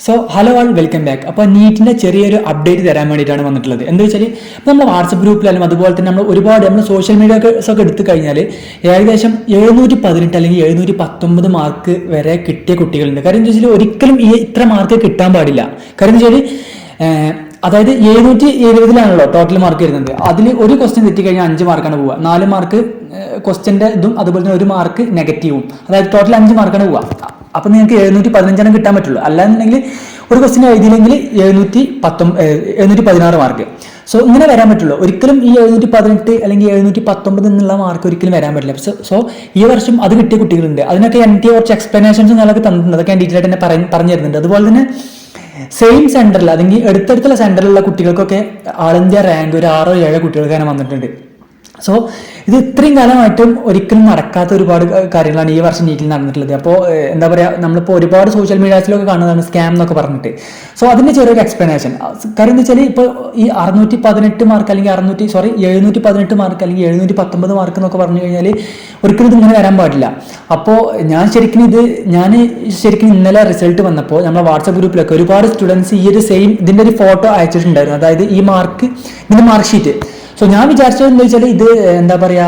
So hello ആൾ welcome back. അപ്പോൾ നീറ്റിൻ്റെ ചെറിയൊരു update തരാൻ വേണ്ടിയിട്ടാണ് വന്നിട്ടുള്ളത്. എന്താ വെച്ചാൽ ഇപ്പോൾ നമ്മൾ വാട്സപ്പ് ഗ്രൂപ്പിലായാലും അതുപോലെ തന്നെ നമ്മൾ സോഷ്യൽ മീഡിയാസ് ഒക്കെ എടുത്തു കഴിഞ്ഞാൽ ഏകദേശം 718 അല്ലെങ്കിൽ 719 മാർക്ക് വരെ കിട്ടിയ കുട്ടികളുണ്ട്. കാര്യം എന്താ വെച്ചാൽ ഒരിക്കലും ഇത്ര മാർക്ക് കിട്ടാൻ പാടില്ല. കാര്യം എന്താ വെച്ചാൽ അതായത് 720 ടോട്ടൽ മാർക്ക് വരുന്നത്. അതിൽ ഒരു ക്വസ്റ്റ്യൻ തെറ്റിക്കഴിഞ്ഞാൽ 5 മാർക്കാണ് പോവുക. 4 മാർക്ക് ക്വസ്റ്റ്യൻ്റെ ഇതും അതുപോലെ തന്നെ 1 മാർക്ക് നെഗറ്റീവും, അതായത് ടോട്ടൽ 5 മാർക്കാണ് പോവുക. അപ്പം നിങ്ങൾക്ക് 715 കിട്ടാൻ പറ്റുള്ളൂ. അല്ലാന്നുണ്ടെങ്കിൽ ഒരു ക്വസ്റ്റ്യൻ എഴുതിയില്ലെങ്കിൽ 716 മാർക്ക്. സോ ഇങ്ങനെ വരാൻ പറ്റുള്ളൂ. ഒരിക്കലും ഈ 718 അല്ലെങ്കിൽ 719 എന്നുള്ള മാർക്ക് ഒരിക്കലും വരാൻ പറ്റില്ല. സോ ഈ വർഷം അത് കിട്ടിയ കുട്ടികളുണ്ട്. അതിനൊക്കെ NTA കുറച്ച് എക്സ്പ്ലനേഷൻസ് നിങ്ങളൊക്കെ തന്നിട്ടുണ്ട്. അതൊക്കെ ഞാൻ ഡീറ്റെയിൽ ആയിട്ട് തന്നെ പറഞ്ഞു തരുന്നുണ്ട്. അതുപോലെ തന്നെ സെയിം സെന്ററിൽ അല്ലെങ്കിൽ അടുത്തടുത്തുള്ള സെന്ററിലുള്ള കുട്ടികൾക്കൊക്കെ ആൾ ഇന്ത്യ റാങ്ക് ഒരു 6-7 കുട്ടികൾക്ക് തന്നെ വന്നിട്ടുണ്ട്. സോ ഇത് ഇത്രയും കാലമായിട്ടും ഒരിക്കലും നടക്കാത്ത ഒരുപാട് കാര്യങ്ങളാണ് ഈ വർഷം നീറ്റിൽ നടന്നിട്ടുള്ളത്. അപ്പോൾ എന്താ പറയുക, നമ്മളിപ്പോൾ ഒരുപാട് സോഷ്യൽ മീഡിയാസിലൊക്കെ കാണുന്നതാണ് സ്കാം എന്നൊക്കെ പറഞ്ഞിട്ട്. സോ അതിൻ്റെ ചെറിയൊരു എക്സ്പ്ലനേഷൻ. കാര്യം എന്താ വെച്ചാൽ ഇപ്പോൾ ഈ 618 മാർക്ക് അല്ലെങ്കിൽ 718 മാർക്ക് അല്ലെങ്കിൽ 719 മാർക്ക് എന്നൊക്കെ പറഞ്ഞു കഴിഞ്ഞാൽ ഒരിക്കലും ഇത് ഇങ്ങനെ വരാൻ പാടില്ല. അപ്പോൾ ഞാൻ ശരിക്കും ഇന്നലെ റിസൾട്ട് വന്നപ്പോൾ നമ്മുടെ വാട്സപ്പ് ഗ്രൂപ്പിലൊക്കെ ഒരുപാട് സ്റ്റുഡൻസ് ഈ ഒരു ഇതിൻ്റെ ഒരു ഫോട്ടോ അയച്ചിട്ടുണ്ടായിരുന്നു. അതായത് ഈ ഇതിൻ്റെ മാർക്ക് ഷീറ്റ്. സോ ഞാൻ വിചാരിച്ചത് എന്താ വെച്ചാൽ ഇത് എന്താ പറയുക,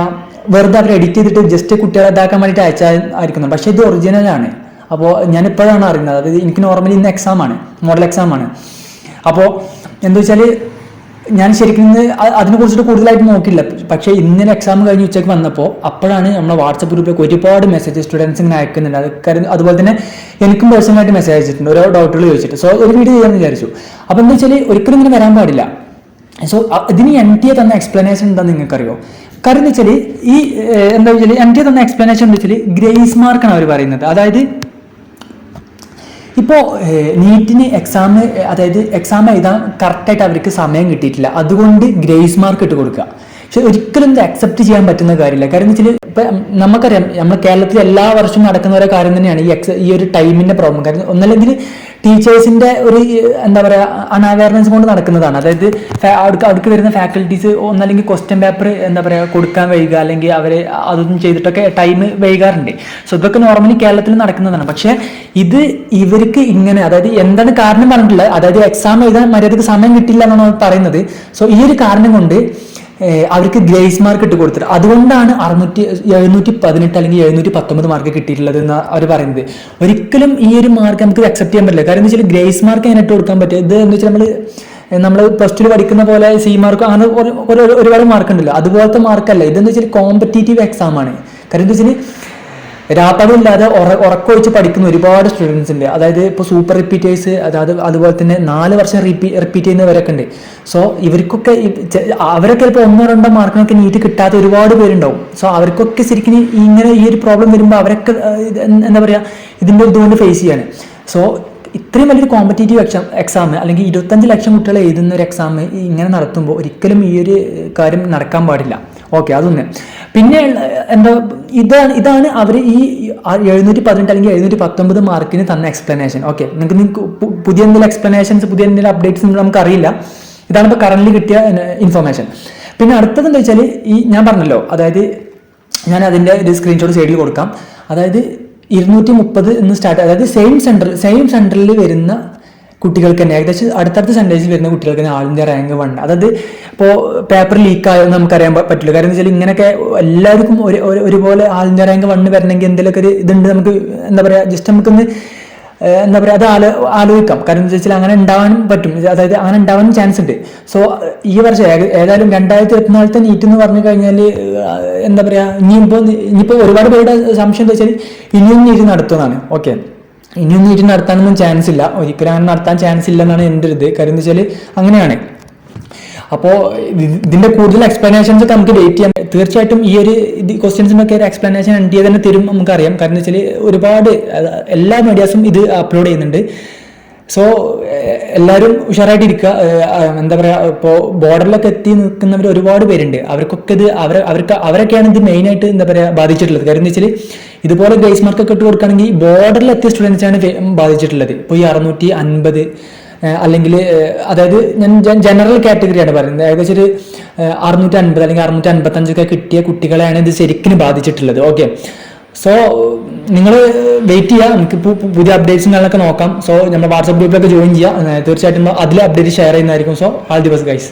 വെറുതെ അവർ എഡിറ്റ് ചെയ്തിട്ട് ജസ്റ്റ് കുട്ടികളെ ഇതാക്കാൻ വേണ്ടിയിട്ട് അയച്ചായിരിക്കുന്നു. പക്ഷേ ഇത് ഒറിജിനലാണ്. അപ്പോൾ ഞാനിപ്പോഴാണ് അറിയുന്നത്. അതായത് എനിക്ക് നോർമലി ഇന്ന് മോഡൽ എക്സാം ആണ്. അപ്പോൾ എന്താ വെച്ചാൽ ഞാൻ ശരിക്കും ഇന്ന് അതിനെക്കുറിച്ചിട്ട് കൂടുതലായിട്ട് നോക്കില്ല. പക്ഷേ ഇന്നലെ എക്സാം കഴിഞ്ഞ് ഉച്ചയ്ക്ക് വന്നപ്പോൾ അപ്പോഴാണ് നമ്മുടെ വാട്സപ്പ് ഗ്രൂപ്പിലേക്ക് ഒരുപാട് മെസ്സേജ് സ്റ്റുഡൻസ് ഇങ്ങനെ അയക്കുന്നുണ്ട്. അതുപോലെ തന്നെ എനിക്കും പേഴ്സണലായിട്ട് മെസ്സേജ് അയച്ചിട്ടുണ്ട്, ഓരോ ഡൗട്ടുകൾ ചോദിച്ചിട്ട്. സോ ഒരു വീഡിയോ ചെയ്യാമെന്ന് വിചാരിച്ചു. അപ്പോൾ എന്താ വെച്ചാൽ ഒരിക്കലും ഇങ്ങനെ വരാൻ പാടില്ല. സോ ഇതിന് NTA തന്ന എക്സ്പ്ലനേഷൻ എന്താണെന്ന് നിങ്ങൾക്കറിയോ? കാര്യം എന്ന് വെച്ചാൽ NTA തന്ന എക്സ്പ്ലനേഷൻ എന്ന് വെച്ചാൽ ഗ്രേസ് മാർക്കാണ് അവർ പറയുന്നത്. അതായത് ഇപ്പോൾ നീറ്റിന് എക്സാം എഴുതാൻ കറക്റ്റായിട്ട് അവർക്ക് സമയം കിട്ടിയിട്ടില്ല, അതുകൊണ്ട് ഗ്രേസ് മാർക്ക് ഇട്ട് കൊടുക്കുക. പക്ഷെ ഒരിക്കലും ഇത് അക്സെപ്റ്റ് ചെയ്യാൻ പറ്റുന്ന കാര്യമില്ല. കാര്യം എന്ന് വെച്ചാൽ ഇപ്പം നമുക്കറിയാം, നമ്മൾ കേരളത്തിൽ എല്ലാ വർഷവും നടക്കുന്ന ഒരു കാര്യം തന്നെയാണ് ഈ ഒരു ടൈമിൻ്റെ പ്രോബ്ലം. കാരണം ഒന്നല്ലെങ്കിൽ ടീച്ചേഴ്സിൻ്റെ ഒരു എന്താ പറയുക അൺഅവയർനെസ് കൊണ്ട് നടക്കുന്നതാണ്. അതായത് അവിടേക്ക് വരുന്ന ഫാക്കൽറ്റീസ് ഒന്നല്ലെങ്കിൽ ക്വസ്റ്റ്യൻ പേപ്പർ എന്താ പറയുക കൊടുക്കാൻ വൈകുക, അല്ലെങ്കിൽ അവർ അതൊന്നും ചെയ്തിട്ടൊക്കെ ടൈം വൈകാറുണ്ട്. സോ ഇതൊക്കെ നോർമലി കേരളത്തിൽ നടക്കുന്നതാണ്. പക്ഷേ ഇത് ഇവർക്ക് ഇങ്ങനെ, അതായത് എന്താണ് കാരണം പറഞ്ഞിട്ടുള്ളത്, അതായത് എക്സാം എഴുതാൻ മര്യാദക്ക് സമയം കിട്ടില്ല എന്നാണ് പറയുന്നത്. സോ ഈ ഒരു കാരണം കൊണ്ട് അവർക്ക് ഗ്രേസ് മാർക്ക് ഇട്ട് കൊടുത്തിട്ട് അതുകൊണ്ടാണ് 718 അല്ലെങ്കിൽ 719 മാർക്ക് കിട്ടിയിട്ടുള്ളത് എന്ന് അവർ പറയുന്നത്. ഒരിക്കലും ഈ ഒരു മാർക്ക് നമുക്ക് അക്സെപ്റ്റ് ചെയ്യാൻ പറ്റില്ല. കാരണം എന്താ വെച്ചാൽ ഗ്രേസ് മാർക്ക് എങ്ങനെ ഇട്ട് കൊടുക്കാൻ പറ്റും? ഇത് എന്ന് വെച്ചാൽ നമ്മൾ +2 പഠിക്കുന്ന പോലെ C മാർക്ക് അങ്ങനെ ഒരുപാട് മാർക്ക് ഉണ്ടല്ലോ, അതുപോലത്തെ മാർക്കല്ല. ഇതെന്ന് വെച്ചാൽ കോമ്പറ്റീറ്റീവ് എക്സാം ആണ്. കാര്യം എന്താ വെച്ചാൽ രാപ്പകലില്ലാതെ ഉറക്കമൊഴിച്ച് പഠിക്കുന്ന ഒരുപാട് സ്റ്റുഡൻസ് ഉണ്ട്. അതായത് ഇപ്പോൾ സൂപ്പർ റിപ്പീറ്റേഴ്സ്, അതുപോലെ തന്നെ 4 വർഷം റിപ്പീറ്റ് ചെയ്യുന്നവരൊക്കെ ഉണ്ട്. സോ ഇവർക്കൊക്കെ അവരൊക്കെ ചിലപ്പോൾ 1-2 മാർക്കിനൊക്കെ നീറ്റ് കിട്ടാത്ത ഒരുപാട് പേരുണ്ടാവും. സോ അവർക്കൊക്കെ ശരിക്കും ഇങ്ങനെ ഈ ഒരു പ്രോബ്ലം വരുമ്പോൾ അവരൊക്കെ എന്താ പറയുക ഇതിൻ്റെ ഇതുകൊണ്ട് ഫേസ് ചെയ്യാണ്. സോ ഇത്രയും വലിയൊരു കോമ്പറ്റീറ്റീവ് എക്സാം അല്ലെങ്കിൽ 25 ലക്ഷം കുട്ടികളെ എഴുതുന്ന ഒരു എക്സാം ഇങ്ങനെ നടത്തുമ്പോൾ ഒരിക്കലും ഈ ഒരു കാര്യം നടക്കാൻ പാടില്ല. ഓക്കെ, അതൊന്ന്. പിന്നെ ഇതാണ് അവർ ഈ 718 അല്ലെങ്കിൽ 719 മാർക്കിന് തന്ന എക്സ്പ്ലനേഷൻ. ഓക്കെ, നിങ്ങൾക്ക് പുതിയ എന്തെങ്കിലും എക്സ്പ്ലനേഷൻസ്, പുതിയ എന്തെങ്കിലും അപ്ഡേറ്റ്സ് നമുക്കറിയില്ല. ഇതാണ് ഇപ്പോൾ കറന്റ് കിട്ടിയ ഇൻഫർമേഷൻ. പിന്നെ അടുത്തത് എന്താ വെച്ചാൽ ഞാൻ പറഞ്ഞല്ലോ, അതായത് ഞാൻ അതിൻ്റെ ഒരു സ്ക്രീൻഷോട്ട് സൈഡിൽ കൊടുക്കാം. അതായത് 230 എന്ന് സ്റ്റാർട്ട്, അതായത് സെയിം സെൻറ്ററിൽ വരുന്ന കുട്ടികൾക്ക് തന്നെ ഏകദേശം അടുത്തടുത്ത സെൻറ്റേജിൽ വരുന്ന കുട്ടികൾക്ക് തന്നെ ആൾ ഇന്ത്യ റാങ്ക് 1. അതായത് ഇപ്പോൾ പേപ്പർ ലീക്ക് ആയെന്ന് നമുക്കറിയാൻ പറ്റില്ല. കാരണം എന്താ വെച്ചാൽ ഇങ്ങനെയൊക്കെ എല്ലാവർക്കും ഒരുപോലെ ആൾ ഇന്ത്യ റാങ്ക് 1 വരണമെങ്കിൽ എന്തെങ്കിലുമൊക്കെ ഒരു ഇതുണ്ട്. നമുക്ക് എന്താ പറയുക, ജസ്റ്റ് നമുക്കൊന്ന് എന്താ പറയുക അത് ആലോചിക്കാം. കാരണം എന്താ വെച്ചാൽ അങ്ങനെ ഉണ്ടാവാനും പറ്റും, അതായത് അങ്ങനെ ഉണ്ടാവാനും ചാൻസ് ഉണ്ട്. സോ ഈ വർഷം ഏതായാലും 2024 നീറ്റ് എന്ന് പറഞ്ഞു കഴിഞ്ഞാൽ എന്താ പറയുക, ഇനിയിപ്പോൾ ഒരുപാട് പേരുടെ സംശയം എന്താ വെച്ചാൽ ഇനിയും നീറ്റ് നടത്തുന്നതാണ്. ഓക്കെ, ഇനിയും നീറ്റ് നടത്താനൊന്നും ചാൻസ് ഇല്ല, ഒരിക്കലും അങ്ങനെ നടത്താൻ ചാൻസ് ഇല്ല എന്നാണ് എൻ്റെ ഒരു ഇത്. കാര്യം എന്താ വെച്ചാൽ അങ്ങനെയാണ്. അപ്പോൾ ഇതിൻ്റെ കൂടുതൽ എക്സ്പ്ലനേഷൻസ് ഒക്കെ നമുക്ക് വെയിറ്റ് ചെയ്യാം. തീർച്ചയായിട്ടും ഈ ഒരു ക്വസ്റ്റ്യൻസിനൊക്കെ ഒരു എക്സ്പ്ലനേഷൻ NTA തന്നെ തരും, നമുക്കറിയാം. കാരണം എന്താ വെച്ചാൽ ഒരുപാട് എല്ലാ മീഡിയാസും ഇത് അപ്ലോഡ് ചെയ്യുന്നുണ്ട്. സോ എല്ലാവരും ഉഷാറായിട്ട് ഇരിക്കുക. എന്താ പറയുക, ഇപ്പോൾ ബോർഡറിലൊക്കെ എത്തി നിൽക്കുന്നവർ ഒരുപാട് പേരുണ്ട്. അവർക്കൊക്കെ ഇത് അവരൊക്കെയാണ് ഇത് മെയിനായിട്ട് എന്താ പറയുക ബാധിച്ചിട്ടുള്ളത്. കാര്യം എന്താ വെച്ചാൽ ഇതുപോലെ ഗ്രേസ് മാർക്കൊക്കെ ഇട്ട് കൊടുക്കുകയാണെങ്കിൽ ബോർഡറിൽ എത്തിയ സ്റ്റുഡൻസാണ് ബാധിച്ചിട്ടുള്ളത്. ഇപ്പോൾ ഈ 650 അല്ലെങ്കിൽ അതായത് ഞാൻ ജനറൽ കാറ്റഗറിയാണ് പറയുന്നത്. ഏകദേശം ഒരു 650 അല്ലെങ്കിൽ 655 കിട്ടിയ കുട്ടികളെയാണ് ഇത് ശരിക്കും ബാധിച്ചിട്ടുള്ളത്. ഓക്കെ, സോ നിങ്ങൾ വെയിറ്റ് ചെയ്യുക, നമുക്ക് പുതിയ അപ്ഡേറ്റ്സും കാര്യങ്ങളൊക്കെ നോക്കാം. സോ നമ്മുടെ വാട്സ്ആപ്പ് ഗ്രൂപ്പിലൊക്കെ ജോയിൻ ചെയ്യുക, തീർച്ചയായിട്ടും അതിൽ അപ്ഡേറ്റ് ഷെയർ ചെയ്യുന്നതായിരിക്കും. So all the best guys.